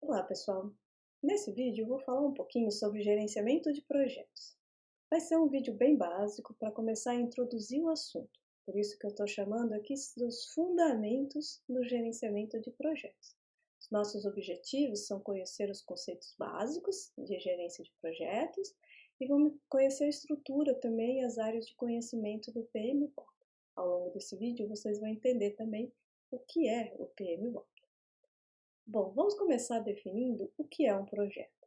Olá, pessoal! Nesse vídeo eu vou falar um pouquinho sobre gerenciamento de projetos. Vai ser um vídeo bem básico para começar a introduzir o assunto, por isso que eu estou chamando aqui dos fundamentos do gerenciamento de projetos. Os nossos objetivos são conhecer os conceitos básicos de gerência de projetos e vamos conhecer a estrutura também e as áreas de conhecimento do PMBOK. Ao longo desse vídeo vocês vão entender também o que é o PMBOK. Bom, vamos começar definindo o que é um projeto.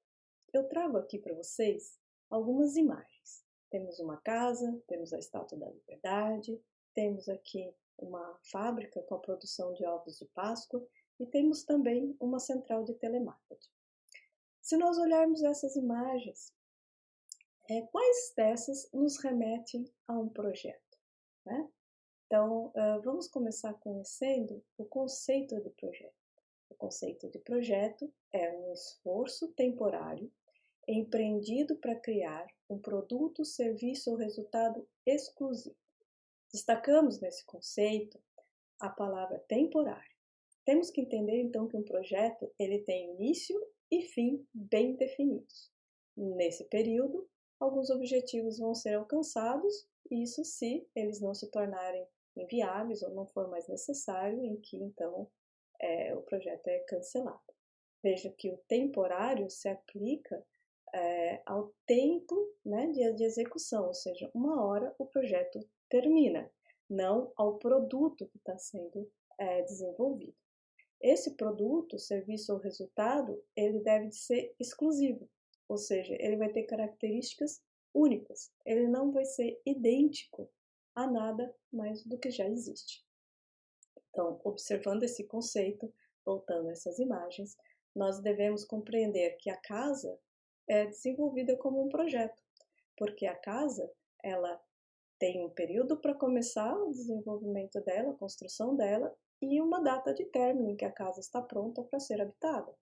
Eu trago aqui para vocês algumas imagens. Temos uma casa, temos a Estátua da Liberdade, temos aqui uma fábrica com a produção de ovos de Páscoa e temos também uma central de telemarketing. Se nós olharmos essas imagens, quais dessas nos remetem a um projeto, né? Então, vamos começar conhecendo o conceito de projeto. O conceito de projeto é um esforço temporário empreendido para criar um produto, serviço ou resultado exclusivo. Destacamos nesse conceito a palavra temporário. Temos que entender então que um projeto ele tem início e fim bem definidos. Nesse período, alguns objetivos vão ser alcançados, isso se eles não se tornarem inviáveis ou não for mais necessário, em que então o projeto é cancelado. Veja que o temporário se aplica ao tempo, né, de execução, ou seja, uma hora o projeto termina, não ao produto que está sendo desenvolvido. Esse produto, serviço ou resultado, ele deve ser exclusivo, ou seja, ele vai ter características únicas, ele não vai ser idêntico a nada mais do que já existe. Então, observando esse conceito, voltando a essas imagens, nós devemos compreender que a casa é desenvolvida como um projeto, porque a casa, ela tem um período para começar o desenvolvimento dela, a construção dela, e uma data de término em que a casa está pronta para ser habitada.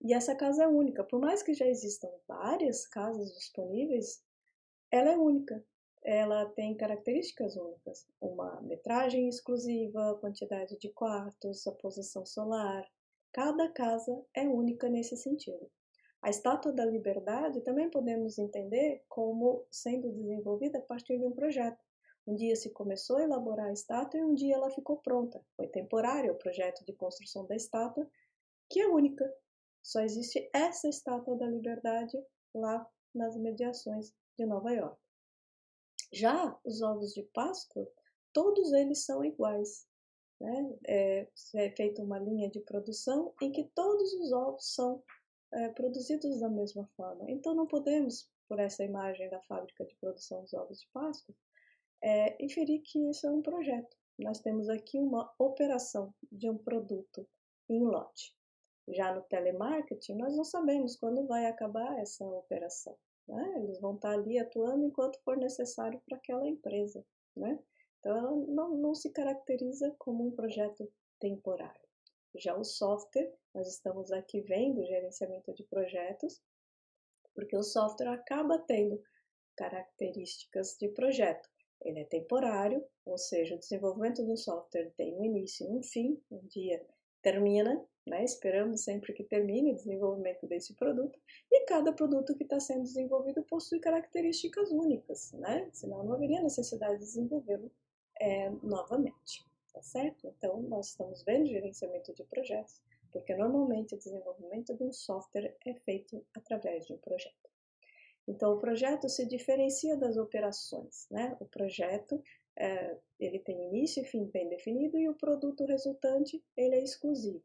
E essa casa é única, por mais que já existam várias casas disponíveis, ela é única. Ela tem características únicas, uma metragem exclusiva, quantidade de quartos, a posição solar. Cada casa é única nesse sentido. A Estátua da Liberdade também podemos entender como sendo desenvolvida a partir de um projeto. Um dia se começou a elaborar a estátua e um dia ela ficou pronta. Foi temporário o projeto de construção da estátua, que é única. Só existe essa Estátua da Liberdade lá nas mediações de Nova York. Já os ovos de Páscoa, todos eles são iguais. Né? É feita uma linha de produção em que todos os ovos são produzidos da mesma forma. Então não podemos, por essa imagem da fábrica de produção dos ovos de Páscoa, inferir que isso é um projeto. Nós temos aqui uma operação de um produto em lote. Já no telemarketing, nós não sabemos quando vai acabar essa operação. Né? Eles vão estar ali atuando enquanto for necessário para aquela empresa. Né? Então, ela não se caracteriza como um projeto temporário. Já o software, nós estamos aqui vendo o gerenciamento de projetos, porque o software acaba tendo características de projeto. Ele é temporário, ou seja, o desenvolvimento do software tem um início e um fim, um dia termina, né? Esperamos sempre que termine o desenvolvimento desse produto, e cada produto que está sendo desenvolvido possui características únicas, né? Senão não haveria necessidade de desenvolvê-lo novamente, tá certo? Então, nós estamos vendo gerenciamento de projetos, porque normalmente o desenvolvimento de um software é feito através de um projeto. Então, o projeto se diferencia das operações, né? O projeto, ele tem início e fim bem definido e o produto resultante, ele é exclusivo.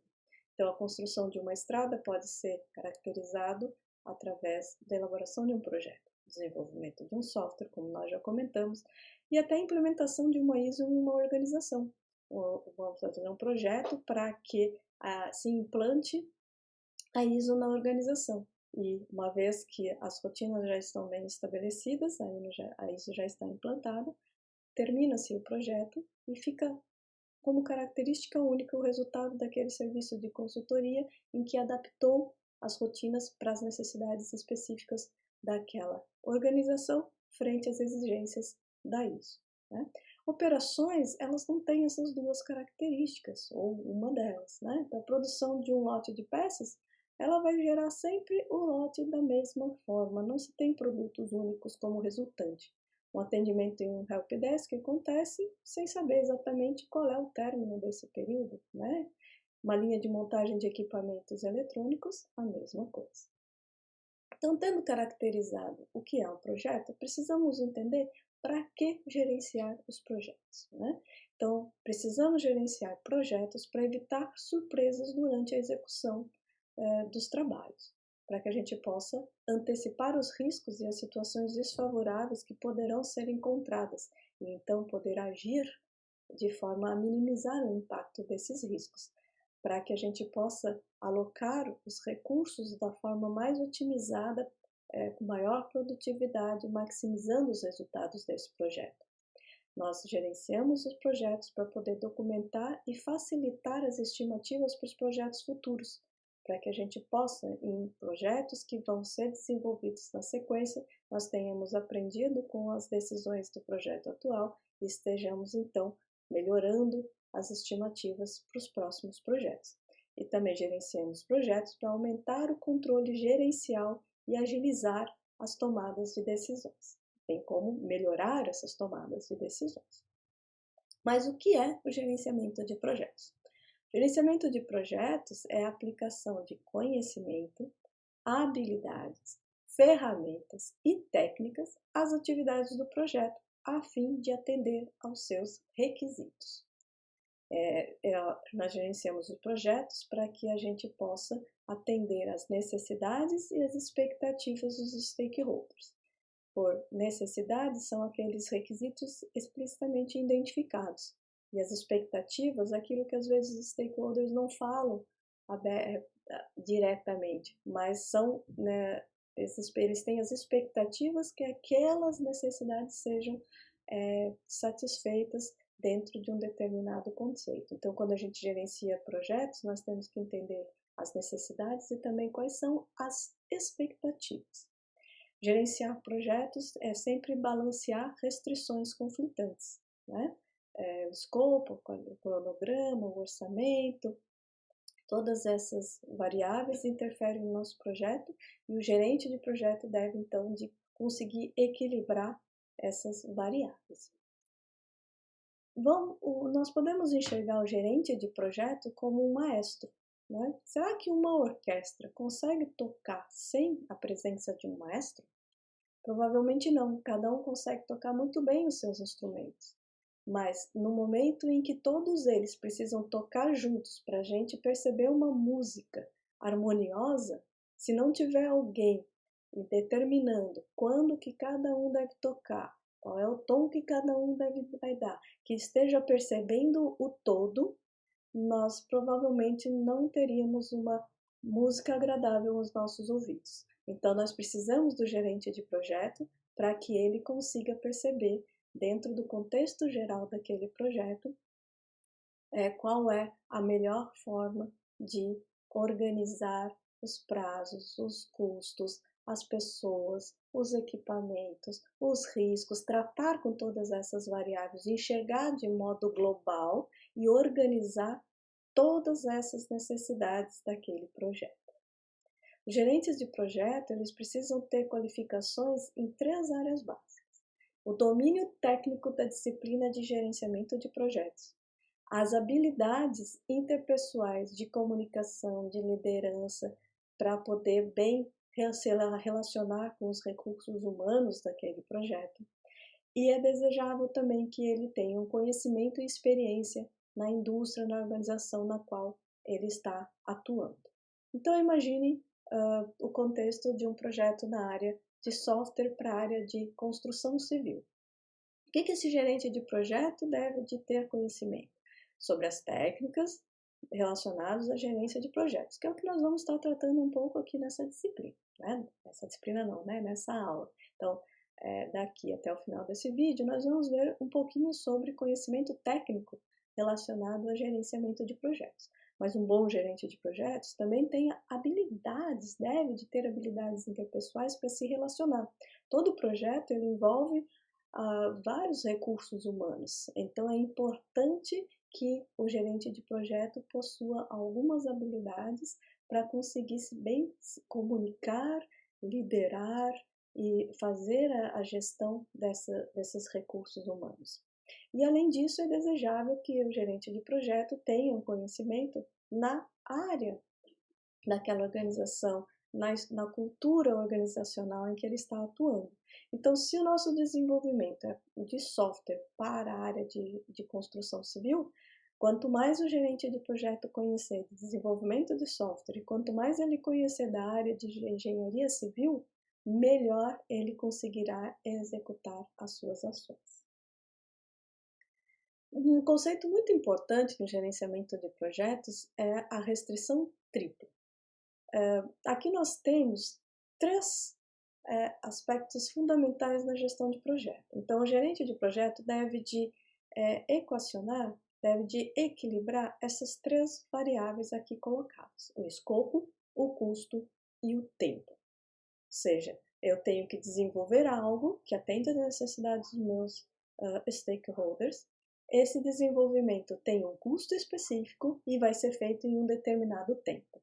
Então, a construção de uma estrada pode ser caracterizado através da elaboração de um projeto, desenvolvimento de um software, como nós já comentamos, e até a implementação de uma ISO em uma organização. Vamos fazer um projeto para que se implante a ISO na organização. E uma vez que as rotinas já estão bem estabelecidas, a ISO já está implantada, termina-se o projeto e fica como característica única o resultado daquele serviço de consultoria em que adaptou as rotinas para as necessidades específicas daquela organização frente às exigências da ISO. Né? Operações, elas não têm essas duas características, ou uma delas. Né? Então, a produção de um lote de peças, ela vai gerar sempre o lote da mesma forma, não se tem produtos únicos como resultante. Um atendimento em um helpdesk acontece sem saber exatamente qual é o término desse período, né? Uma linha de montagem de equipamentos eletrônicos, a mesma coisa. Então, tendo caracterizado o que é um projeto, precisamos entender para que gerenciar os projetos, né? Então, precisamos gerenciar projetos para evitar surpresas durante a execução dos trabalhos, para que a gente possa antecipar os riscos e as situações desfavoráveis que poderão ser encontradas e então poder agir de forma a minimizar o impacto desses riscos, para que a gente possa alocar os recursos da forma mais otimizada, com maior produtividade, maximizando os resultados desse projeto. Nós gerenciamos os projetos para poder documentar e facilitar as estimativas para os projetos futuros, para que a gente possa, em projetos que vão ser desenvolvidos na sequência, nós tenhamos aprendido com as decisões do projeto atual e estejamos, então, melhorando as estimativas para os próximos projetos. E também gerenciamos projetos para aumentar o controle gerencial e agilizar as tomadas de decisões, bem como melhorar essas tomadas de decisões. Mas o que é o gerenciamento de projetos? Gerenciamento de projetos é a aplicação de conhecimento, habilidades, ferramentas e técnicas às atividades do projeto, a fim de atender aos seus requisitos. Nós gerenciamos os projetos para que a gente possa atender às necessidades e às expectativas dos stakeholders. Por necessidades, são aqueles requisitos explicitamente identificados, e as expectativas, aquilo que às vezes os stakeholders não falam diretamente, mas são, né, eles têm as expectativas que aquelas necessidades sejam satisfeitas dentro de um determinado conceito. Então, quando a gente gerencia projetos, nós temos que entender as necessidades e também quais são as expectativas. Gerenciar projetos é sempre balancear restrições conflitantes, né? O escopo, o cronograma, o orçamento, todas essas variáveis interferem no nosso projeto e o gerente de projeto deve, então, conseguir equilibrar essas variáveis. Nós podemos enxergar o gerente de projeto como um maestro, né? Será que uma orquestra consegue tocar sem a presença de um maestro? Provavelmente não, cada um consegue tocar muito bem os seus instrumentos. Mas no momento em que todos eles precisam tocar juntos para a gente perceber uma música harmoniosa, se não tiver alguém determinando quando que cada um deve tocar, qual é o tom que cada um vai dar, que esteja percebendo o todo, nós provavelmente não teríamos uma música agradável aos nossos ouvidos. Então, nós precisamos do gerente de projeto para que ele consiga perceber, dentro do contexto geral daquele projeto, qual é a melhor forma de organizar os prazos, os custos, as pessoas, os equipamentos, os riscos, tratar com todas essas variáveis, enxergar de modo global e organizar todas essas necessidades daquele projeto. Os gerentes de projeto, eles precisam ter qualificações em 3 áreas básicas. O domínio técnico da disciplina de gerenciamento de projetos, as habilidades interpessoais de comunicação, de liderança, para poder bem se relacionar com os recursos humanos daquele projeto. E é desejável também que ele tenha um conhecimento e experiência na indústria, na organização na qual ele está atuando. Então, imagine o contexto de um projeto na área de software para a área de construção civil. O que esse gerente de projeto deve de ter conhecimento? Sobre as técnicas relacionadas à gerência de projetos, que é o que nós vamos estar tratando um pouco aqui nessa disciplina, né? Nessa disciplina não, né? Nessa aula. Então, daqui até o final desse vídeo, nós vamos ver um pouquinho sobre conhecimento técnico relacionado a gerenciamento de projetos. Mas um bom gerente de projetos também tem habilidades, deve de ter habilidades interpessoais para se relacionar. Todo projeto ele envolve vários recursos humanos, então é importante que o gerente de projeto possua algumas habilidades para conseguir se comunicar, liderar e fazer a gestão desses recursos humanos. E, além disso, é desejável que o gerente de projeto tenha um conhecimento na área daquela organização, na cultura organizacional em que ele está atuando. Então, se o nosso desenvolvimento é de software para a área de construção civil, quanto mais o gerente de projeto conhecer de desenvolvimento de software e quanto mais ele conhecer da área de engenharia civil, melhor ele conseguirá executar as suas ações. Um conceito muito importante no gerenciamento de projetos é a restrição tripla. Aqui nós temos três aspectos fundamentais na gestão de projeto. Então, o gerente de projeto deve de equacionar, deve de equilibrar essas três variáveis aqui colocadas: o escopo, o custo e o tempo. Ou seja, eu tenho que desenvolver algo que atenda às necessidades dos meus stakeholders. Esse desenvolvimento tem um custo específico e vai ser feito em um determinado tempo.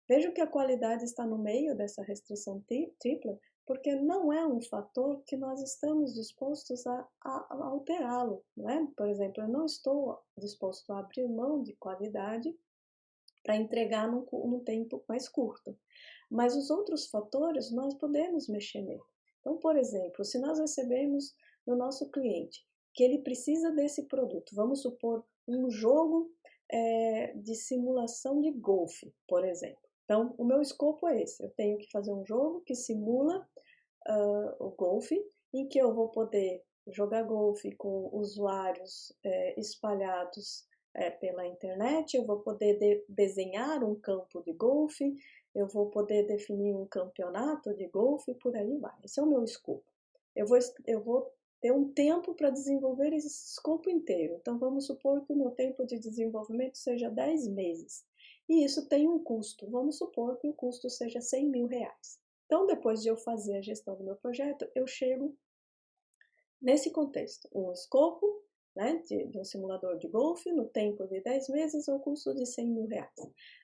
Vejam que a qualidade está no meio dessa restrição tripla, porque não é um fator que nós estamos dispostos a alterá-lo, não é? Por exemplo, eu não estou disposto a abrir mão de qualidade para entregar num tempo mais curto. Mas os outros fatores nós podemos mexer nele. Então, por exemplo, se nós recebemos no nosso cliente que ele precisa desse produto, vamos supor um jogo de simulação de golfe, por exemplo. Então, o meu escopo é esse: eu tenho que fazer um jogo que simula o golfe, em que eu vou poder jogar golfe com usuários espalhados pela internet, eu vou poder desenhar um campo de golfe, eu vou poder definir um campeonato de golfe, por aí vai. Esse é o meu escopo. Eu vou ter um tempo para desenvolver esse escopo inteiro. Então, vamos supor que o meu tempo de desenvolvimento seja 10 meses. E isso tem um custo. Vamos supor que o custo seja R$100 mil. Então, depois de eu fazer a gestão do meu projeto, eu chego nesse contexto: um escopo, né, de um simulador de golfe no tempo de 10 meses ao custo de R$100 mil.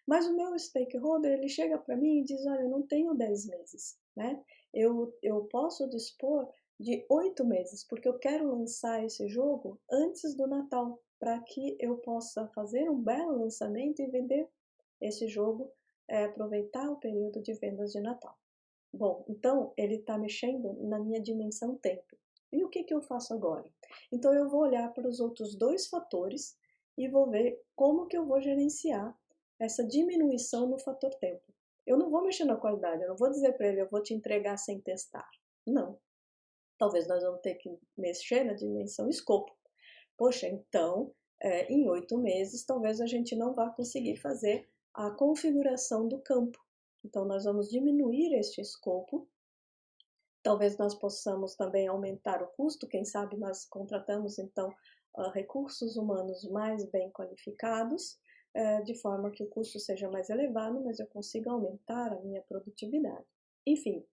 Mas o meu stakeholder, ele chega para mim e diz: olha, eu não tenho 10 meses, né? Eu posso dispor de 8 meses, porque eu quero lançar esse jogo antes do Natal, para que eu possa fazer um belo lançamento e vender esse jogo, aproveitar o período de vendas de Natal. Bom, então ele está mexendo na minha dimensão tempo. E o que eu faço agora? Então eu vou olhar para os outros dois fatores e vou ver como que eu vou gerenciar essa diminuição no fator tempo. Eu não vou mexer na qualidade, eu não vou dizer para ele: eu vou te entregar sem testar. Não. Talvez nós vamos ter que mexer na dimensão escopo. Poxa, então em 8 meses talvez a gente não vá conseguir fazer a configuração do campo. Então nós vamos diminuir este escopo. Talvez nós possamos também aumentar o custo, quem sabe nós contratamos então recursos humanos mais bem qualificados, de forma que o custo seja mais elevado, mas eu consiga aumentar a minha produtividade. Enfim,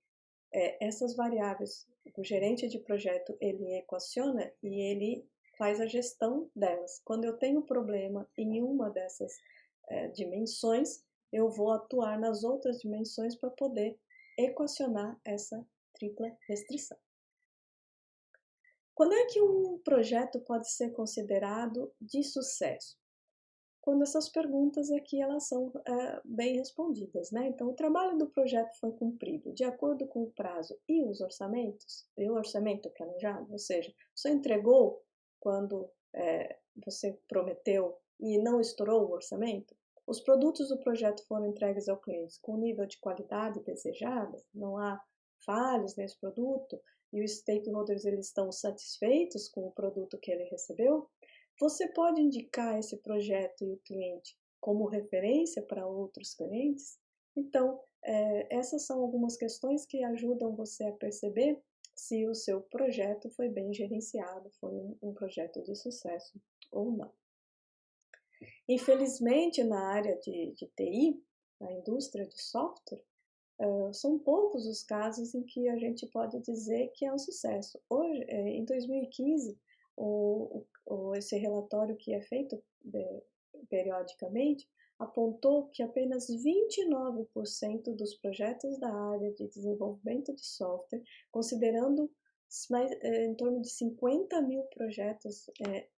essas variáveis, o gerente de projeto, ele equaciona e ele faz a gestão delas. Quando eu tenho problema em uma dessas dimensões, eu vou atuar nas outras dimensões para poder equacionar essa tripla restrição. Quando é que um projeto pode ser considerado de sucesso? Quando essas perguntas aqui elas são bem respondidas, né? Então, o trabalho do projeto foi cumprido de acordo com o prazo e os orçamentos, e o orçamento planejado, ou seja, você entregou quando você prometeu e não estourou o orçamento. Os produtos do projeto foram entregues ao cliente com o nível de qualidade desejado, não há falhas nesse produto e os stakeholders eles estão satisfeitos com o produto que ele recebeu. Você pode indicar esse projeto e o cliente como referência para outros clientes? Então, essas são algumas questões que ajudam você a perceber se o seu projeto foi bem gerenciado, foi um projeto de sucesso ou não. Infelizmente, na área de TI, na indústria de software, são poucos os casos em que a gente pode dizer que é um sucesso. Hoje, em 2015, esse relatório que é feito periodicamente apontou que apenas 29% dos projetos da área de desenvolvimento de software, considerando em torno de 50 mil projetos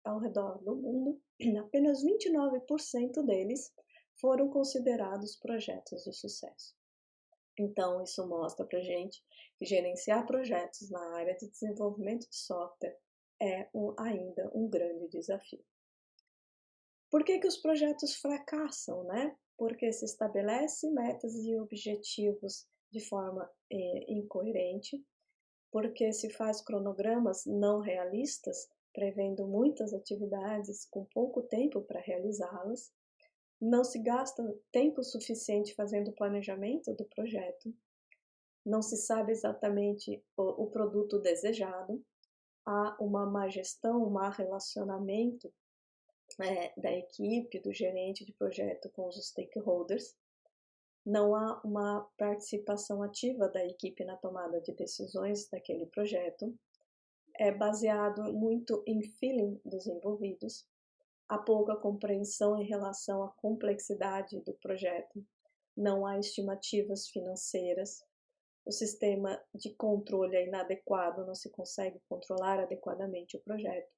ao redor do mundo, apenas 29% deles foram considerados projetos de sucesso. Então, isso mostra para a gente que gerenciar projetos na área de desenvolvimento de software é ainda um grande desafio. Por que os projetos fracassam, né? Porque se estabelece metas e objetivos de forma incoerente, porque se faz cronogramas não realistas, prevendo muitas atividades com pouco tempo para realizá-las, não se gasta tempo suficiente fazendo o planejamento do projeto, não se sabe exatamente o produto desejado, há uma má gestão, um má relacionamento da equipe, do gerente de projeto com os stakeholders, não há uma participação ativa da equipe na tomada de decisões daquele projeto, é baseado muito em feeling dos envolvidos, há pouca compreensão em relação à complexidade do projeto, não há estimativas financeiras, o sistema de controle é inadequado, não se consegue controlar adequadamente o projeto,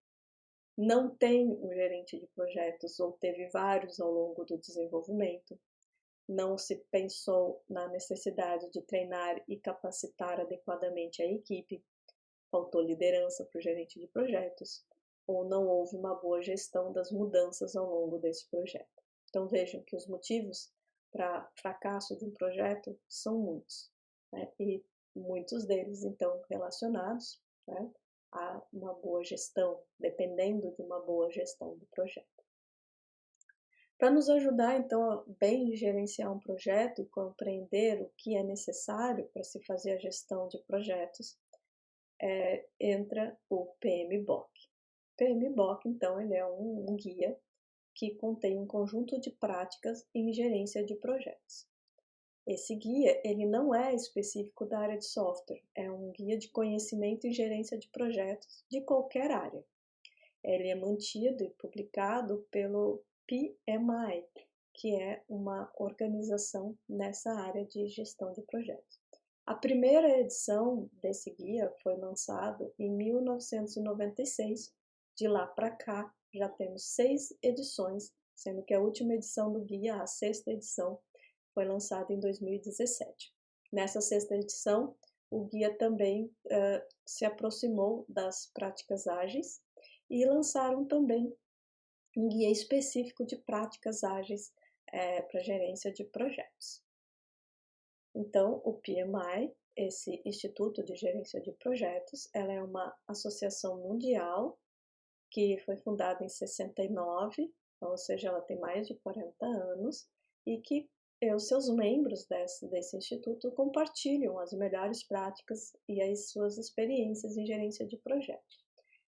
não tem um gerente de projetos ou teve vários ao longo do desenvolvimento, não se pensou na necessidade de treinar e capacitar adequadamente a equipe, faltou liderança para o gerente de projetos, ou não houve uma boa gestão das mudanças ao longo desse projeto. Então vejam que os motivos para fracasso de um projeto são muitos, né? E muitos deles então relacionados, né, a uma boa gestão, dependendo de uma boa gestão do projeto. Para nos ajudar, então, a bem gerenciar um projeto e compreender o que é necessário para se fazer a gestão de projetos, entra o PMBOK. O PMBOK, então, ele é um guia que contém um conjunto de práticas em gerência de projetos. Esse guia, ele não é específico da área de software, é um guia de conhecimento e gerência de projetos de qualquer área. Ele é mantido e publicado pelo PMI, que é uma organização nessa área de gestão de projetos. A primeira edição desse guia foi lançada em 1996. De lá para cá, já temos 6 edições, sendo que a última edição do guia, a 6ª edição, foi lançada em 2017. Nessa 6ª edição, o guia também se aproximou das práticas ágeis e lançaram também um guia específico de práticas ágeis para gerência de projetos. Então, o PMI, esse Instituto de Gerência de Projetos, ela é uma associação mundial que foi fundada em 69, ou seja, ela tem mais de 40 anos, e que os seus membros desse instituto compartilham as melhores práticas e as suas experiências em gerência de projetos.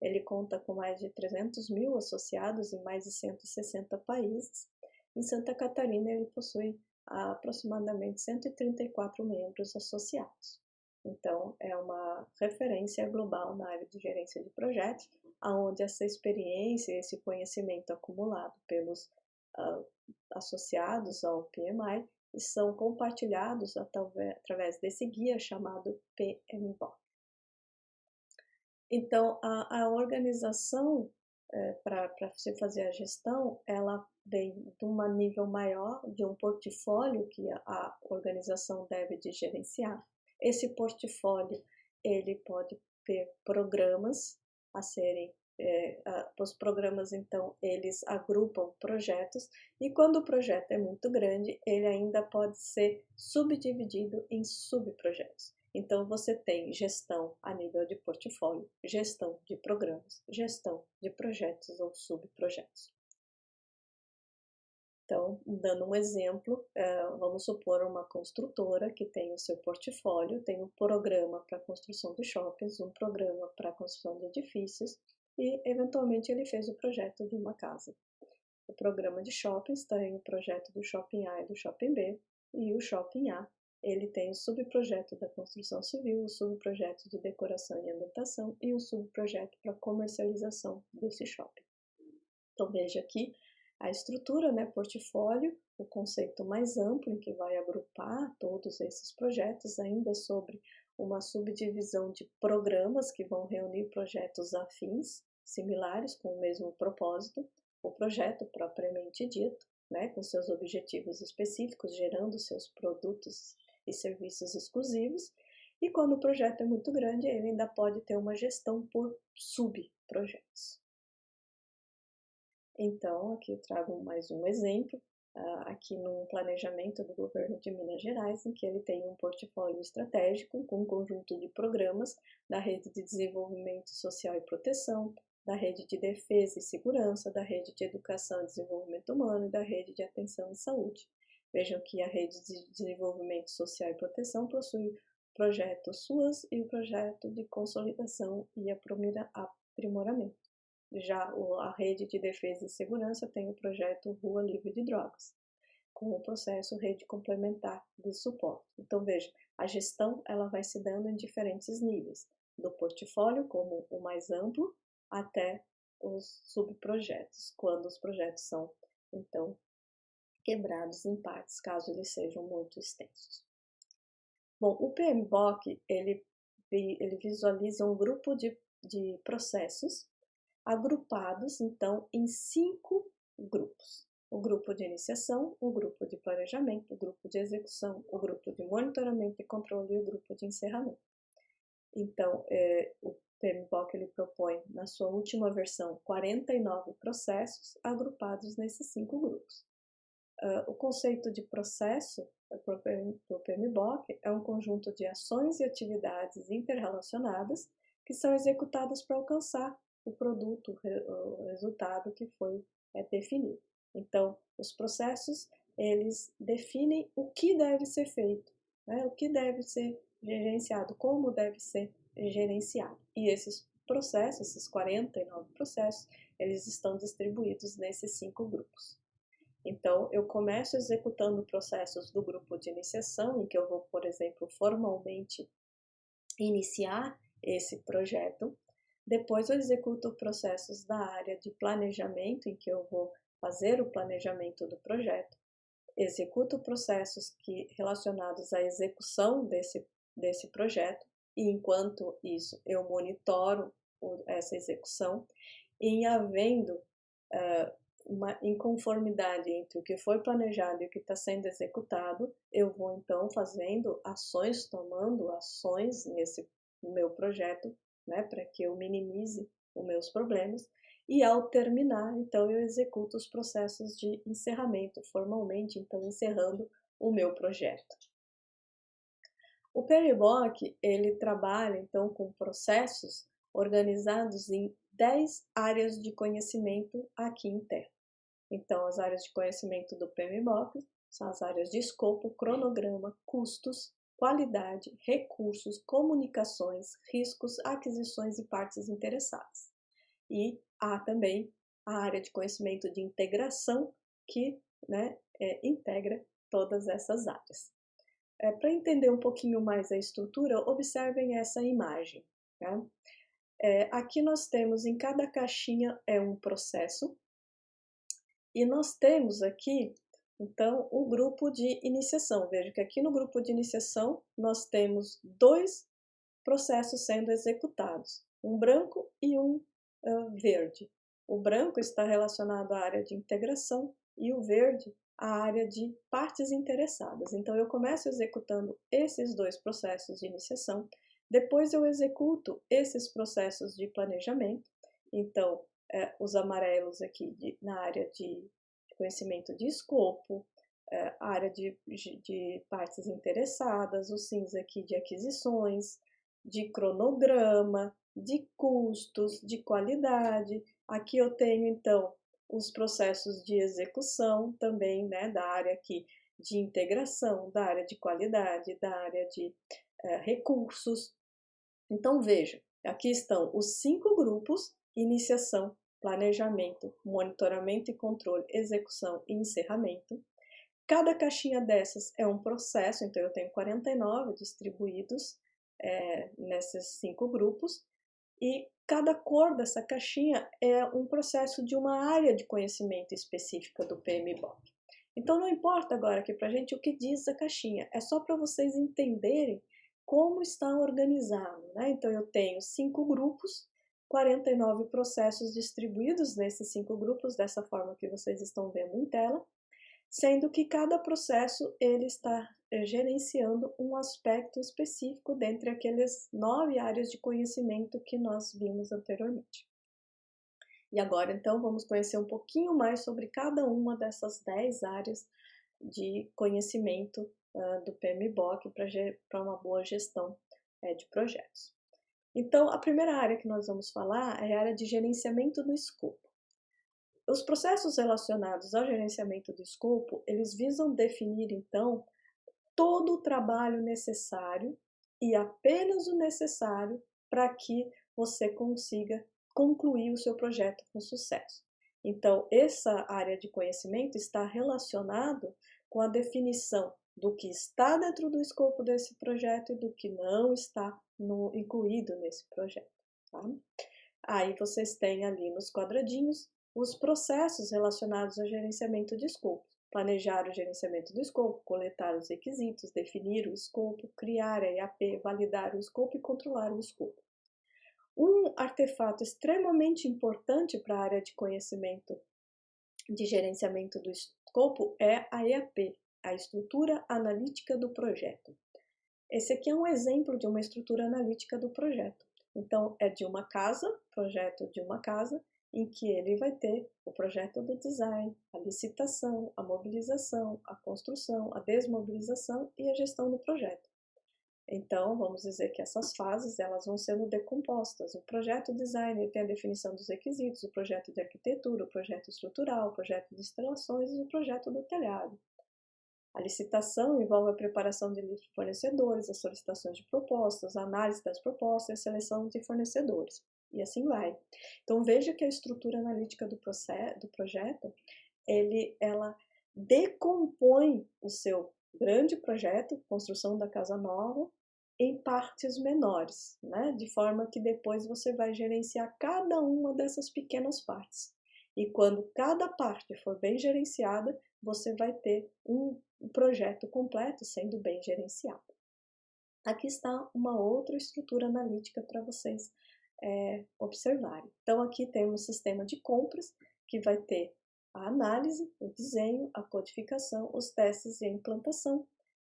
Ele conta com mais de 300 mil associados em mais de 160 países. Em Santa Catarina, ele possui aproximadamente 134 membros associados. Então, é uma referência global na área de gerência de projetos, onde essa experiência, esse conhecimento acumulado pelos associados ao PMI são compartilhados através desse guia chamado PMBOK. Então, a organização, para se fazer a gestão, ela vem de um nível maior, de um portfólio que a organização deve de gerenciar. Esse portfólio, ele pode ter programas a serem os programas, então, eles agrupam projetos e quando o projeto é muito grande, ele ainda pode ser subdividido em subprojetos. Então, você tem gestão a nível de portfólio, gestão de programas, gestão de projetos ou subprojetos. Então, dando um exemplo, vamos supor uma construtora que tem o seu portfólio, tem um programa para a construção de shoppings, um programa para a construção de edifícios e, eventualmente, ele fez o projeto de uma casa. O programa de shoppings tem o projeto do Shopping A e do Shopping B, e o Shopping A, ele tem o subprojeto da construção civil, o subprojeto de decoração e ambientação e o subprojeto para comercialização desse shopping. Então veja aqui a estrutura, né, portfólio, o conceito mais amplo em que vai agrupar todos esses projetos, ainda sobre uma subdivisão de programas que vão reunir projetos afins, similares, com o mesmo propósito, o projeto propriamente dito, né, com seus objetivos específicos, gerando seus produtos e serviços exclusivos, e quando o projeto é muito grande, ele ainda pode ter uma gestão por subprojetos. Então, aqui eu trago mais um exemplo, aqui num planejamento do governo de Minas Gerais, em que ele tem um portfólio estratégico com um conjunto de programas da Rede de Desenvolvimento Social e Proteção, da Rede de Defesa e Segurança, da Rede de Educação e Desenvolvimento Humano e da Rede de Atenção e Saúde. Vejam que a Rede de Desenvolvimento Social e Proteção possui o projeto SUAS e o projeto de consolidação e aprimoramento. Já a Rede de Defesa e Segurança tem o projeto Rua Livre de Drogas, com o processo Rede Complementar de Suporte. Então, veja, a gestão ela vai se dando em diferentes níveis, do portfólio como o mais amplo até os subprojetos, quando os projetos são, então, quebrados em partes, caso eles sejam muito extensos. Bom, o PMBOK, ele visualiza um grupo de processos agrupados, então, em 5 grupos. O grupo de iniciação, o grupo de planejamento, o grupo de execução, o grupo de monitoramento e controle e o grupo de encerramento. Então, o PMBOK ele propõe, na sua última versão, 49 processos agrupados nesses 5 grupos. O conceito de processo do PMBOK é um conjunto de ações e atividades interrelacionadas que são executadas para alcançar o produto, o resultado que foi definido. Então, os processos, eles definem o que deve ser feito, né? O que deve ser gerenciado, como deve ser gerenciado. E esses processos, esses 49 processos, eles estão distribuídos nesses 5 grupos. Então, eu começo executando processos do grupo de iniciação, em que eu vou, por exemplo, formalmente iniciar esse projeto. Depois eu executo processos da área de planejamento, em que eu vou fazer o planejamento do projeto. Executo processos relacionados à execução desse projeto, e enquanto isso eu monitoro essa execução. Em havendo uma inconformidade entre o que foi planejado e o que está sendo executado, eu vou então fazendo ações, tomando ações nesse meu projeto, né, para que eu minimize os meus problemas, e ao terminar, então eu executo os processos de encerramento formalmente, então encerrando o meu projeto. O PMBOK, ele trabalha então com processos organizados em 10 áreas de conhecimento aqui em Terra. Então, as áreas de conhecimento do PMBOK são as áreas de escopo, cronograma, custos, qualidade, recursos, comunicações, riscos, aquisições e partes interessadas. E há também a área de conhecimento de integração, que integra todas essas áreas. Para entender um pouquinho mais a estrutura, observem essa imagem. Tá? Aqui nós temos, em cada caixinha um processo, e nós temos aqui, então, o grupo de iniciação. Veja que aqui no grupo de iniciação nós temos 2 processos sendo executados, um branco e um verde. O branco está relacionado à área de integração e o verde à área de partes interessadas. Então, eu começo executando esses 2 processos de iniciação, depois eu executo esses processos de planejamento. Então, os amarelos aqui na área de conhecimento de escopo, a área de partes interessadas, o cinza aqui de aquisições, de cronograma, de custos, de qualidade. Aqui eu tenho, então, os processos de execução também, né, da área aqui de integração, da área de qualidade, da área de recursos. Então, veja, aqui estão os 5 grupos: iniciação, planejamento, monitoramento e controle, execução e encerramento. Cada caixinha dessas é um processo, então eu tenho 49 distribuídos nesses 5 grupos, e cada cor dessa caixinha é um processo de uma área de conhecimento específica do PMBOK. Então não importa agora aqui pra gente o que diz a caixinha, é só para vocês entenderem como está organizado, né? Então eu tenho 5 grupos, 49 processos distribuídos nesses 5 grupos, dessa forma que vocês estão vendo em tela, sendo que cada processo ele está gerenciando um aspecto específico dentre aqueles 9 áreas de conhecimento que nós vimos anteriormente. E agora, então, vamos conhecer um pouquinho mais sobre cada uma dessas 10 áreas de conhecimento do PMBOK para uma boa gestão de projetos. Então, a primeira área que nós vamos falar é a área de gerenciamento do escopo. Os processos relacionados ao gerenciamento do escopo, eles visam definir, então, todo o trabalho necessário e apenas o necessário para que você consiga concluir o seu projeto com sucesso. Então, essa área de conhecimento está relacionado com a definição do que está dentro do escopo desse projeto e do que não está incluído nesse projeto. Tá? Aí vocês têm ali nos quadradinhos os processos relacionados ao gerenciamento de escopo. Planejar o gerenciamento do escopo, coletar os requisitos, definir o escopo, criar a EAP, validar o escopo e controlar o escopo. Um artefato extremamente importante para a área de conhecimento de gerenciamento do escopo é a EAP, a estrutura analítica do projeto. Esse aqui é um exemplo de uma estrutura analítica do projeto. Então, é de uma casa, projeto de uma casa, em que ele vai ter o projeto do design, a licitação, a mobilização, a construção, a desmobilização e a gestão do projeto. Então, vamos dizer que essas fases elas vão sendo decompostas. O projeto design tem a definição dos requisitos, o projeto de arquitetura, o projeto estrutural, o projeto de instalações e o projeto do telhado. A licitação envolve a preparação de lista de fornecedores, as solicitações de propostas, a análise das propostas e a seleção de fornecedores. E assim vai. Então, veja que a estrutura analítica do projeto, ela decompõe o seu grande projeto, construção da casa nova, em partes menores, né? De forma que depois você vai gerenciar cada uma dessas pequenas partes. E quando cada parte for bem gerenciada, você vai ter um projeto completo sendo bem gerenciado. Aqui está uma outra estrutura analítica para vocês observarem. Então, aqui temos um sistema de compras que vai ter a análise, o desenho, a codificação, os testes e a implantação.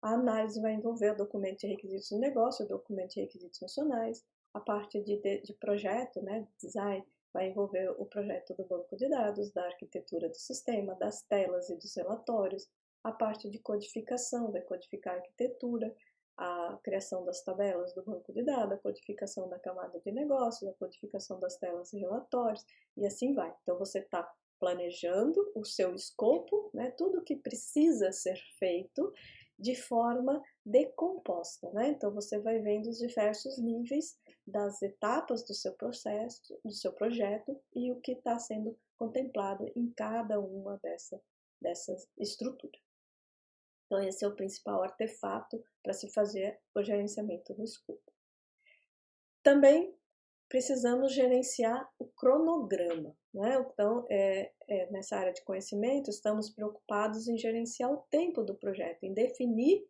A análise vai envolver o documento de requisitos de negócio, o documento de requisitos funcionais, a parte de projeto, né, design, vai envolver o projeto do banco de dados, da arquitetura do sistema, das telas e dos relatórios, a parte de codificação, vai codificar a arquitetura, a criação das tabelas do banco de dados, a codificação da camada de negócios, a codificação das telas e relatórios, e assim vai. Então, você está planejando o seu escopo, né, tudo o que precisa ser feito de forma decomposta, né? Então, você vai vendo os diversos níveis das etapas do seu processo, do seu projeto e o que está sendo contemplado em cada uma dessas estruturas. Então, esse é o principal artefato para se fazer o gerenciamento do escopo. Também precisamos gerenciar o cronograma, né? Então, nessa área de conhecimento, estamos preocupados em gerenciar o tempo do projeto, em definir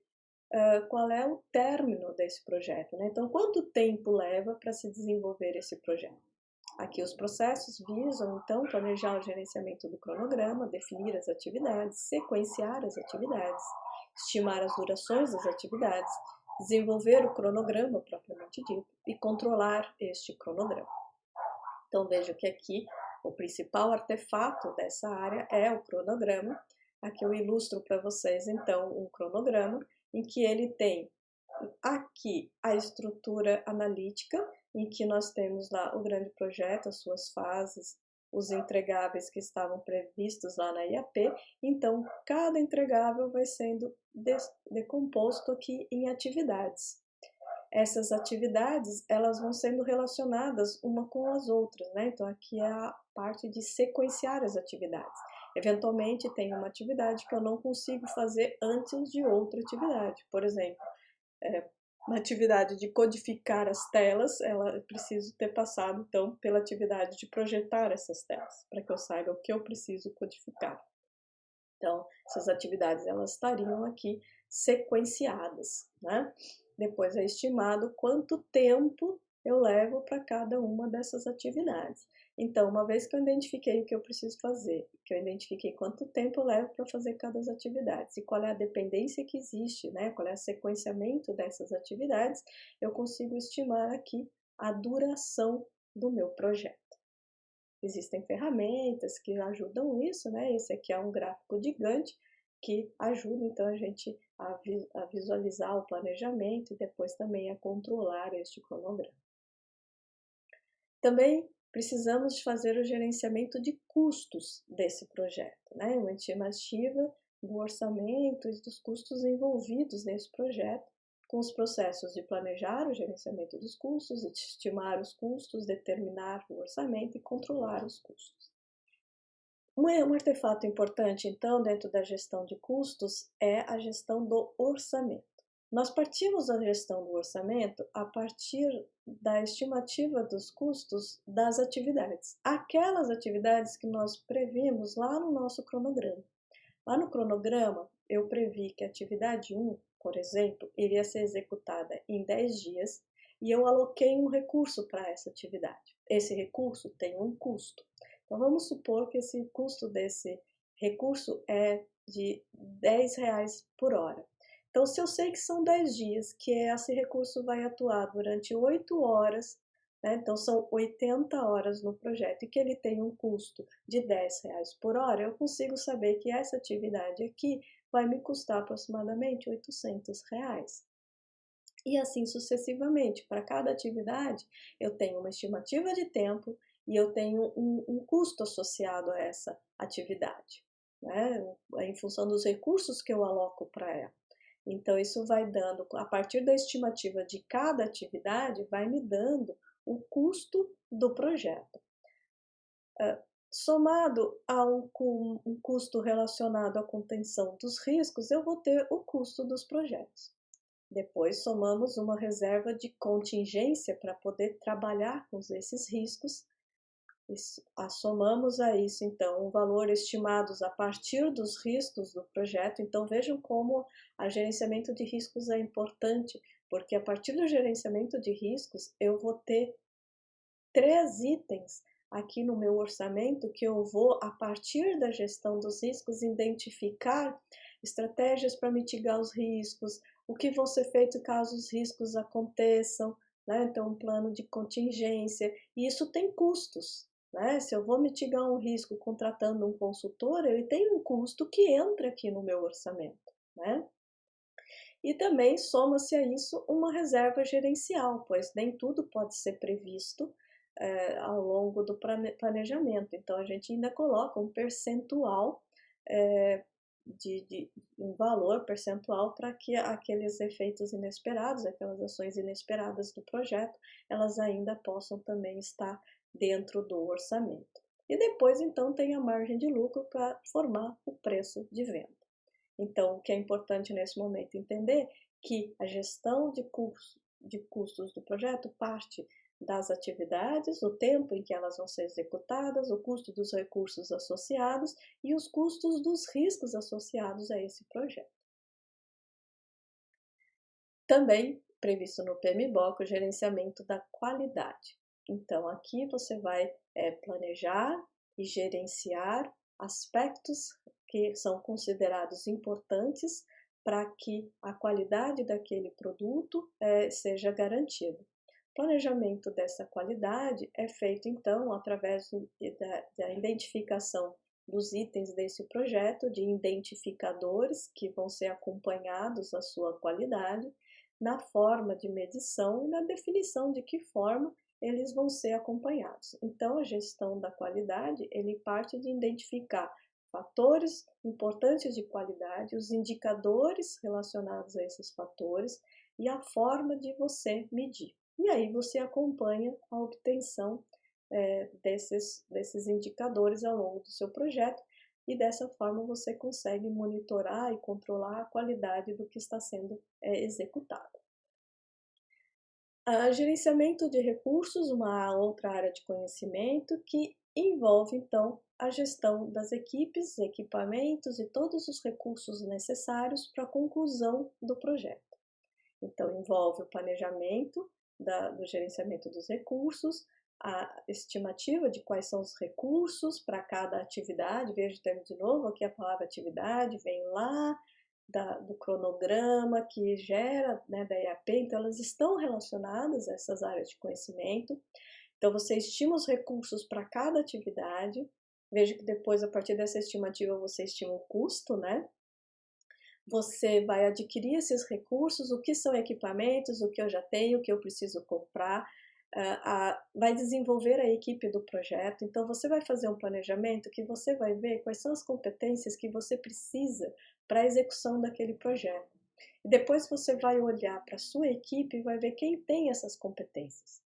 qual é o término desse projeto, né? Então, quanto tempo leva para se desenvolver esse projeto? Aqui os processos visam, então, planejar o gerenciamento do cronograma, definir as atividades, sequenciar as atividades, estimar as durações das atividades, desenvolver o cronograma propriamente dito e controlar este cronograma. Então, veja que aqui o principal artefato dessa área é o cronograma. Aqui eu ilustro para vocês, então, um cronograma em que ele tem aqui a estrutura analítica, em que nós temos lá o grande projeto, as suas fases, os entregáveis que estavam previstos lá na IAP. Então, cada entregável vai sendo decomposto aqui em atividades. Essas atividades, elas vão sendo relacionadas uma com as outras, né? Então, aqui é a parte de sequenciar as atividades. Eventualmente tem uma atividade que eu não consigo fazer antes de outra atividade. Por exemplo, uma atividade de codificar as telas, eu preciso ter passado, então, pela atividade de projetar essas telas, para que eu saiba o que eu preciso codificar. Então, essas atividades, elas estariam aqui sequenciadas, né? Depois é estimado quanto tempo eu levo para cada uma dessas atividades. Então, uma vez que eu identifiquei o que eu preciso fazer, que eu identifiquei quanto tempo eu levo para fazer cada atividade e qual é a dependência que existe, né? Qual é o sequenciamento dessas atividades, eu consigo estimar aqui a duração do meu projeto. Existem ferramentas que ajudam isso, né? Esse aqui é um gráfico de Gantt que ajuda então a gente a visualizar o planejamento e depois também a controlar este cronograma. Também precisamos de fazer o gerenciamento de custos desse projeto, né? Uma estimativa do orçamento e dos custos envolvidos nesse projeto, com os processos de planejar o gerenciamento dos custos, estimar os custos, determinar o orçamento e controlar os custos. Um artefato importante, então, dentro da gestão de custos é a gestão do orçamento. Nós partimos da gestão do orçamento a partir da estimativa dos custos das atividades. Aquelas atividades que nós previmos lá no nosso cronograma. Lá no cronograma, eu previ que a atividade 1, por exemplo, iria ser executada em 10 dias e eu aloquei um recurso para essa atividade. Esse recurso tem um custo. Então, vamos supor que esse custo desse recurso é de R$10 por hora. Então, se eu sei que são 10 dias, que esse recurso vai atuar durante 8 horas, né? Então são 80 horas no projeto e que ele tem um custo de R$10 por hora, eu consigo saber que essa atividade aqui vai me custar aproximadamente R$800. E assim sucessivamente, para cada atividade eu tenho uma estimativa de tempo e eu tenho um custo associado a essa atividade, né? Em função dos recursos que eu aloco para ela. Então, isso vai dando, a partir da estimativa de cada atividade, vai me dando o custo do projeto. Somado a um custo relacionado à contenção dos riscos, eu vou ter o custo dos projetos. Depois, somamos uma reserva de contingência para poder trabalhar com esses riscos. Somamos a isso, então, o valor estimados a partir dos riscos do projeto. Então, vejam como o gerenciamento de riscos é importante, porque a partir do gerenciamento de riscos, eu vou ter 3 itens aqui no meu orçamento que eu vou, a partir da gestão dos riscos, identificar estratégias para mitigar os riscos, o que vão ser feito caso os riscos aconteçam, né? Então, um plano de contingência, e isso tem custos. Né? Se eu vou mitigar um risco contratando um consultor, ele tem um custo que entra aqui no meu orçamento. Né? E também soma-se a isso uma reserva gerencial, pois nem tudo pode ser previsto ao longo do planejamento. Então, a gente ainda coloca um percentual, um valor percentual para que aqueles efeitos inesperados, aquelas ações inesperadas do projeto, elas ainda possam também estar dentro do orçamento. E depois, então, tem a margem de lucro para formar o preço de venda. Então, o que é importante nesse momento entender que a gestão de custos do projeto parte das atividades, o tempo em que elas vão ser executadas, o custo dos recursos associados e os custos dos riscos associados a esse projeto. Também previsto no PMBOK o gerenciamento da qualidade. Então, aqui você vai planejar e gerenciar aspectos que são considerados importantes para que a qualidade daquele produto seja garantida. O planejamento dessa qualidade é feito, então, através da identificação dos itens desse projeto, de identificadores que vão ser acompanhados a sua qualidade, na forma de medição e na definição de que forma eles vão ser acompanhados. Então, a gestão da qualidade, ele parte de identificar fatores importantes de qualidade, os indicadores relacionados a esses fatores e a forma de você medir. E aí você acompanha a obtenção desses indicadores ao longo do seu projeto, e dessa forma você consegue monitorar e controlar a qualidade do que está sendo executado. Gerenciamento de recursos, uma outra área de conhecimento que envolve então a gestão das equipes, equipamentos e todos os recursos necessários para a conclusão do projeto. Então, envolve o planejamento do gerenciamento dos recursos, a estimativa de quais são os recursos para cada atividade. Veja de novo aqui a palavra atividade, vem lá do cronograma que gera, né, da EAP, então elas estão relacionadas a essas áreas de conhecimento. Então, você estima os recursos para cada atividade. Veja que depois, a partir dessa estimativa, você estima o custo, né? Você vai adquirir esses recursos, o que são equipamentos, o que eu já tenho, o que eu preciso comprar, vai desenvolver a equipe do projeto. Então, você vai fazer um planejamento que você vai ver quais são as competências que você precisa para a execução daquele projeto. E depois você vai olhar para a sua equipe e vai ver quem tem essas competências.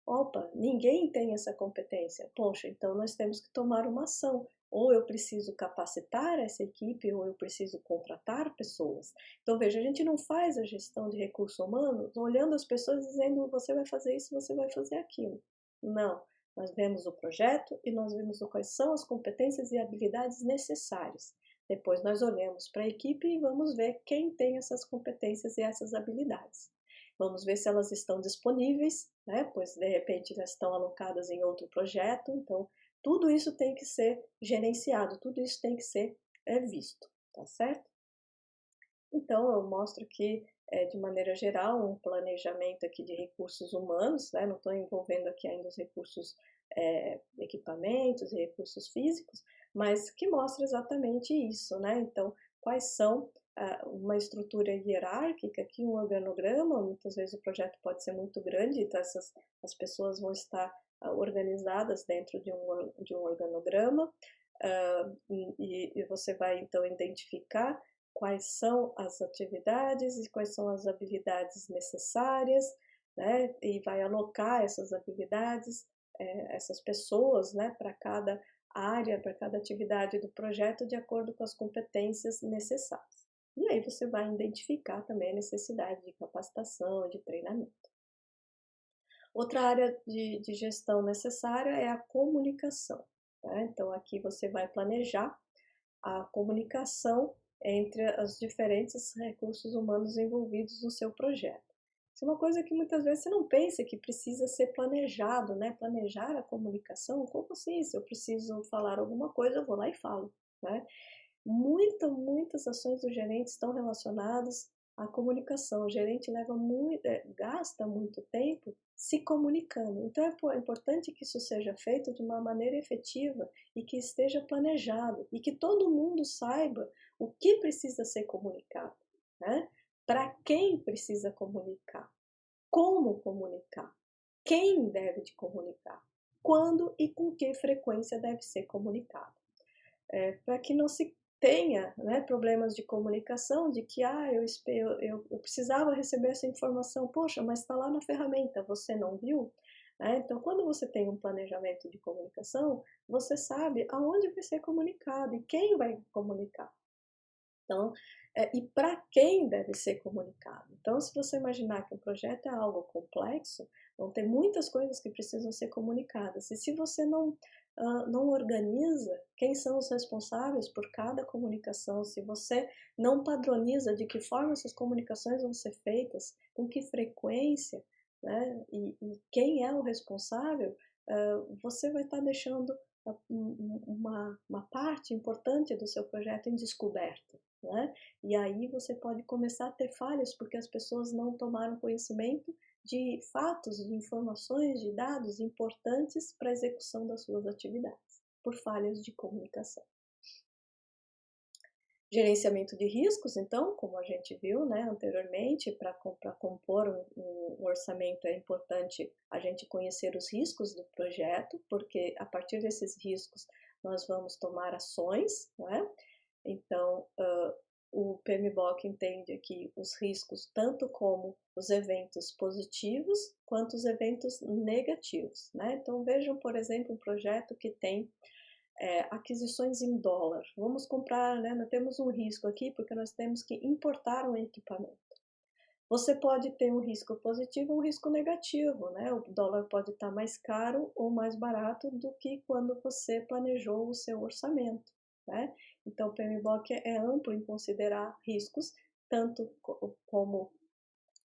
Opa, ninguém tem essa competência. Poxa, então nós temos que tomar uma ação. Ou eu preciso capacitar essa equipe, ou eu preciso contratar pessoas. Então, veja, a gente não faz a gestão de recursos humanos olhando as pessoas dizendo você vai fazer isso, você vai fazer aquilo. Não, nós vemos o projeto e nós vemos quais são as competências e habilidades necessárias. Depois nós olhamos para a equipe e vamos ver quem tem essas competências e essas habilidades. Vamos ver se elas estão disponíveis, né? Pois de repente elas estão alocadas em outro projeto. Então, tudo isso tem que ser gerenciado, tudo isso tem que ser visto, tá certo? Então, eu mostro aqui, de maneira geral, um planejamento aqui de recursos humanos, né? Não estou envolvendo aqui ainda os recursos, equipamentos e recursos físicos, mas que mostra exatamente isso, né? Então, quais são uma estrutura hierárquica, aqui um organograma, muitas vezes o projeto pode ser muito grande, então as pessoas vão estar organizadas dentro de um organograma, e você vai então identificar quais são as atividades e quais são as habilidades necessárias, né? E vai alocar essas habilidades, essas pessoas, né, para cada área, para cada atividade do projeto, de acordo com as competências necessárias. E aí você vai identificar também a necessidade de capacitação, de treinamento. Outra área de gestão necessária é a comunicação, né? Então, aqui você vai planejar a comunicação entre os diferentes recursos humanos envolvidos no seu projeto. Isso é uma coisa que muitas vezes você não pensa que precisa ser planejado, né? Planejar a comunicação, como assim? Se eu preciso falar alguma coisa, eu vou lá e falo, né? Muitas ações do gerente estão relacionadas à comunicação. O gerente gasta muito tempo se comunicando. Então é importante que isso seja feito de uma maneira efetiva e que esteja planejado e que todo mundo saiba o que precisa ser comunicado, né? Para quem precisa comunicar, como comunicar, quem deve de comunicar, quando e com que frequência deve ser comunicado. Para que não se tenha, né, problemas de comunicação, de que eu precisava receber essa informação, poxa, mas está lá na ferramenta, você não viu? Então, quando você tem um planejamento de comunicação, você sabe aonde vai ser comunicado e quem vai comunicar. Então, e para quem deve ser comunicado. Então, se você imaginar que um projeto é algo complexo, vão ter muitas coisas que precisam ser comunicadas. E se você não organiza quem são os responsáveis por cada comunicação, se você não padroniza de que forma essas comunicações vão ser feitas, com que frequência, né, e quem é o responsável, você vai estar deixando uma parte importante do seu projeto em descoberto, né? E aí você pode começar a ter falhas porque as pessoas não tomaram conhecimento de fatos, de informações, de dados importantes para a execução das suas atividades, por falhas de comunicação. Gerenciamento de riscos, então, como a gente viu, né, anteriormente, para compor um orçamento é importante a gente conhecer os riscos do projeto, porque a partir desses riscos nós vamos tomar ações, né? Então, o PMBOK entende aqui os riscos tanto como os eventos positivos quanto os eventos negativos, né? Então, vejam, por exemplo, um projeto que tem aquisições em dólar. Vamos comprar, né? Nós temos um risco aqui porque nós temos que importar um equipamento. Você pode ter um risco positivo ou um risco negativo, né? O dólar pode estar mais caro ou mais barato do que quando você planejou o seu orçamento, né? Então, o PMBOK é amplo em considerar riscos, tanto como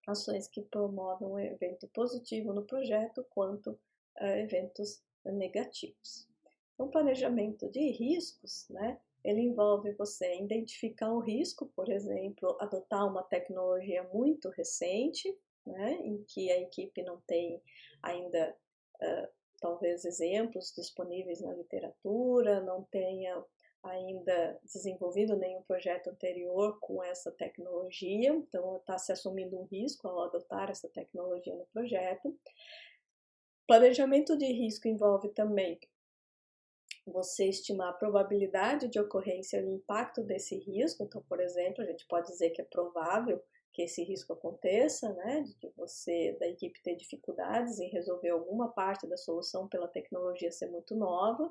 ações que promovem um evento positivo no projeto, quanto eventos negativos. Então, planejamento de riscos, né? Ele envolve você identificar o risco, por exemplo, adotar uma tecnologia muito recente, né, em que a equipe não tem ainda, talvez, exemplos disponíveis na literatura, não tenha ainda desenvolvido nenhum projeto anterior com essa tecnologia, então está se assumindo um risco ao adotar essa tecnologia no projeto. Planejamento de risco envolve também você estimar a probabilidade de ocorrência e o impacto desse risco. Então, por exemplo, a gente pode dizer que é provável que esse risco aconteça, né, de você, da equipe, ter dificuldades em resolver alguma parte da solução pela tecnologia ser muito nova,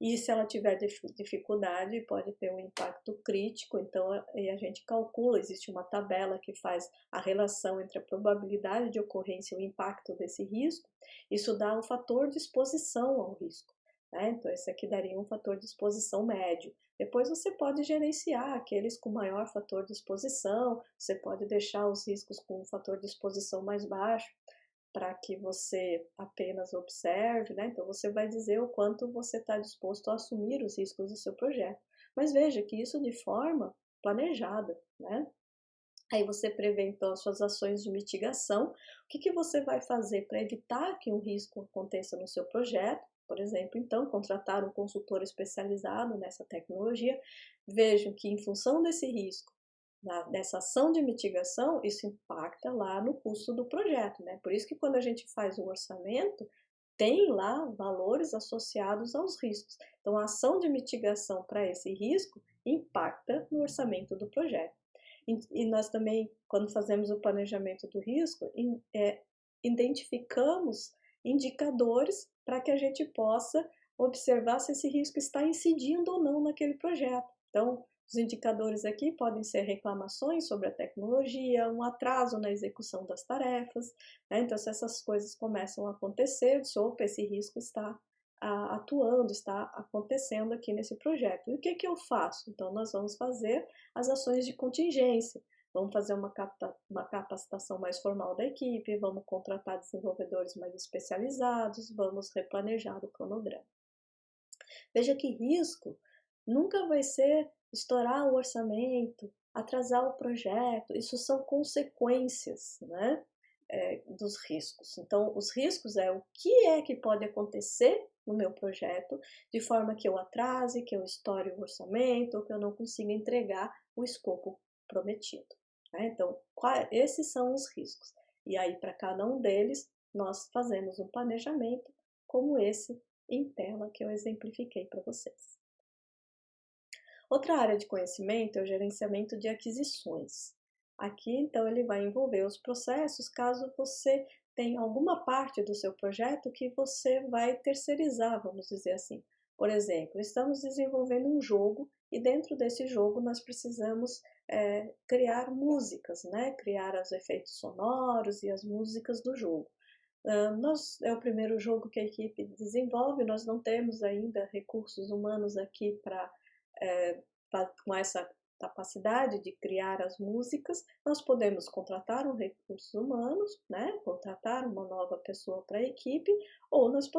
e se ela tiver dificuldade, pode ter um impacto crítico. Então, a gente calcula, existe uma tabela que faz a relação entre a probabilidade de ocorrência e o impacto desse risco. Isso dá um fator de exposição ao risco. Então, esse aqui daria um fator de exposição médio. Depois você pode gerenciar aqueles com maior fator de exposição, você pode deixar os riscos com um fator de exposição mais baixo, para que você apenas observe, né? Então, você vai dizer o quanto você está disposto a assumir os riscos do seu projeto. Mas veja que isso de forma planejada, né? Aí você prevê, então, as suas ações de mitigação. O que você vai fazer para evitar que um risco aconteça no seu projeto? Por exemplo, então, contratar um consultor especializado nessa tecnologia. Vejam que, em função desse risco, dessa ação de mitigação, isso impacta lá no custo do projeto, né? Por isso que quando a gente faz o orçamento, tem lá valores associados aos riscos. Então, a ação de mitigação para esse risco impacta no orçamento do projeto. E nós também, quando fazemos o planejamento do risco, identificamos indicadores para que a gente possa observar se esse risco está incidindo ou não naquele projeto. Então, os indicadores aqui podem ser reclamações sobre a tecnologia, um atraso na execução das tarefas, né? Então, se essas coisas começam a acontecer, opa, esse risco está atuando, está acontecendo aqui nesse projeto. E o que eu faço? Então, nós vamos fazer as ações de contingência. Vamos fazer uma capacitação mais formal da equipe, vamos contratar desenvolvedores mais especializados, vamos replanejar o cronograma. Veja que risco nunca vai ser estourar o orçamento, atrasar o projeto, isso são consequências, né, dos riscos. Então, os riscos é o que pode acontecer no meu projeto, de forma que eu atrase, que eu estoure o orçamento, ou que eu não consiga entregar o escopo prometido. Né? Então, esses são os riscos. E aí, para cada um deles, nós fazemos um planejamento como esse em tela que eu exemplifiquei para vocês. Outra área de conhecimento é o gerenciamento de aquisições. Aqui, então, ele vai envolver os processos caso você tenha alguma parte do seu projeto que você vai terceirizar, vamos dizer assim. Por exemplo, estamos desenvolvendo um jogo e dentro desse jogo nós precisamos criar músicas, né? Criar os efeitos sonoros e as músicas do jogo. É o primeiro jogo que a equipe desenvolve, nós não temos ainda recursos humanos aqui com essa capacidade de criar as músicas. Nós podemos contratar um recursos humanos, né? Contratar uma nova pessoa para a equipe, ou nós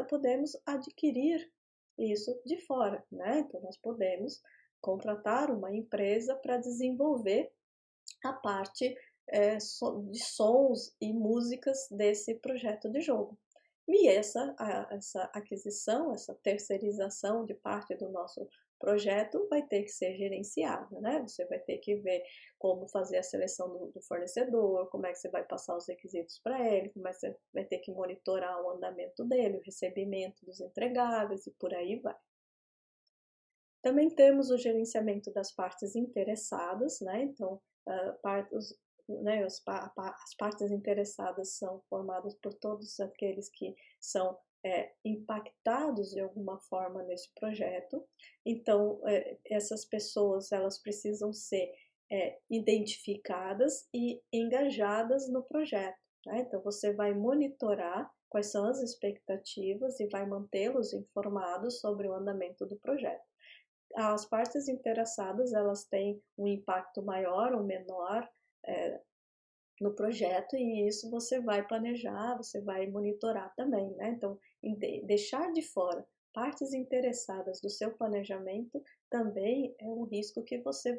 podemos adquirir isso de fora, né? Então, nós podemos contratar uma empresa para desenvolver a parte de sons e músicas desse projeto de jogo. E essa aquisição, essa terceirização de parte do nosso projeto vai ter que ser gerenciada, né? Você vai ter que ver como fazer a seleção do fornecedor, como é que você vai passar os requisitos para ele, como é que você vai ter que monitorar o andamento dele, o recebimento dos entregáveis e por aí vai. Também temos o gerenciamento das partes interessadas, né? Então, as partes interessadas são formadas por todos aqueles que são impactados de alguma forma nesse projeto. Então, essas pessoas elas precisam ser identificadas e engajadas no projeto, né? Então, você vai monitorar quais são as expectativas e vai mantê-los informados sobre o andamento do projeto. As partes interessadas elas têm um impacto maior ou menor no projeto e isso você vai planejar, você vai monitorar também, né? Então, deixar de fora partes interessadas do seu planejamento também é um risco que você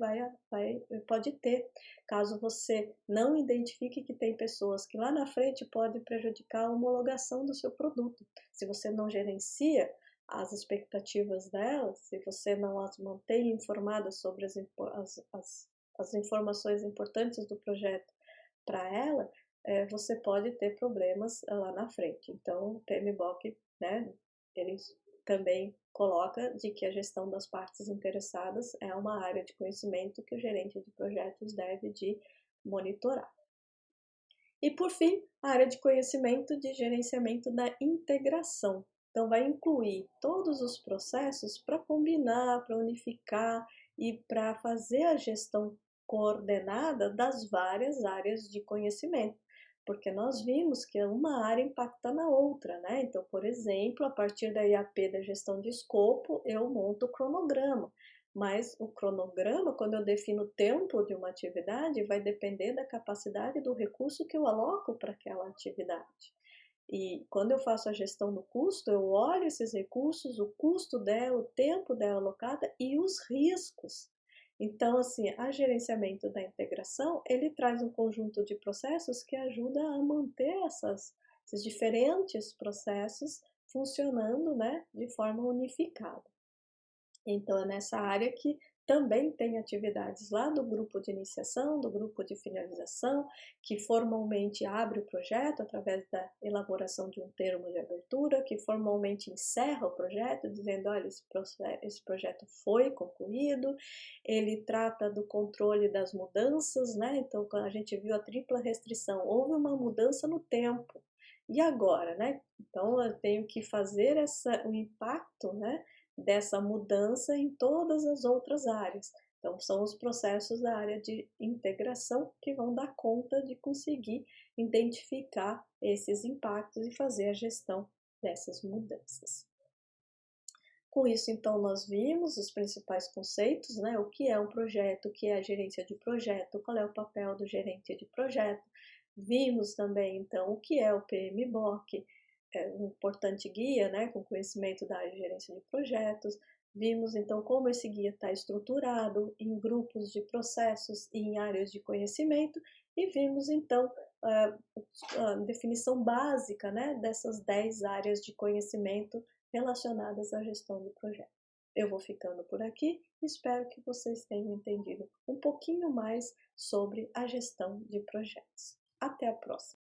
pode ter, caso você não identifique que tem pessoas que lá na frente podem prejudicar a homologação do seu produto. Se você não gerencia as expectativas delas, se você não as mantém informadas sobre as informações importantes do projeto para ela, você pode ter problemas lá na frente. Então, o PMBOK, né, ele também coloca de que a gestão das partes interessadas é uma área de conhecimento que o gerente de projetos deve de monitorar. E, por fim, a área de conhecimento de gerenciamento da integração. Então, vai incluir todos os processos para combinar, para unificar e para fazer a gestão coordenada das várias áreas de conhecimento, porque nós vimos que uma área impacta na outra, né? Então, por exemplo, a partir da IAP da gestão de escopo, eu monto o cronograma, mas o cronograma, quando eu defino o tempo de uma atividade, vai depender da capacidade do recurso que eu aloco para aquela atividade. E quando eu faço a gestão do custo, eu olho esses recursos, o custo dela, o tempo dela alocada e os riscos. Então, assim, a gerenciamento da integração, ele traz um conjunto de processos que ajuda a manter esses diferentes processos funcionando, né, de forma unificada. Então, é nessa área que também tem atividades lá do grupo de iniciação, do grupo de finalização, que formalmente abre o projeto através da elaboração de um termo de abertura, que formalmente encerra o projeto, dizendo, olha, esse projeto foi concluído, ele trata do controle das mudanças, né? Então, quando a gente viu a tripla restrição, houve uma mudança no tempo. E agora, né? Então, eu tenho que fazer o impacto, né, dessa mudança em todas as outras áreas. Então, são os processos da área de integração que vão dar conta de conseguir identificar esses impactos e fazer a gestão dessas mudanças. Com isso, então, nós vimos os principais conceitos, né? O que é um projeto, o que é a gerência de projeto, qual é o papel do gerente de projeto. Vimos também, então, o que é o PMBOK, um importante guia, né, com conhecimento da área de gerência de projetos. Vimos, então, como esse guia está estruturado em grupos de processos e em áreas de conhecimento. E vimos, então, a definição básica, né, dessas 10 áreas de conhecimento relacionadas à gestão do projeto. Eu vou ficando por aqui, espero que vocês tenham entendido um pouquinho mais sobre a gestão de projetos. Até a próxima!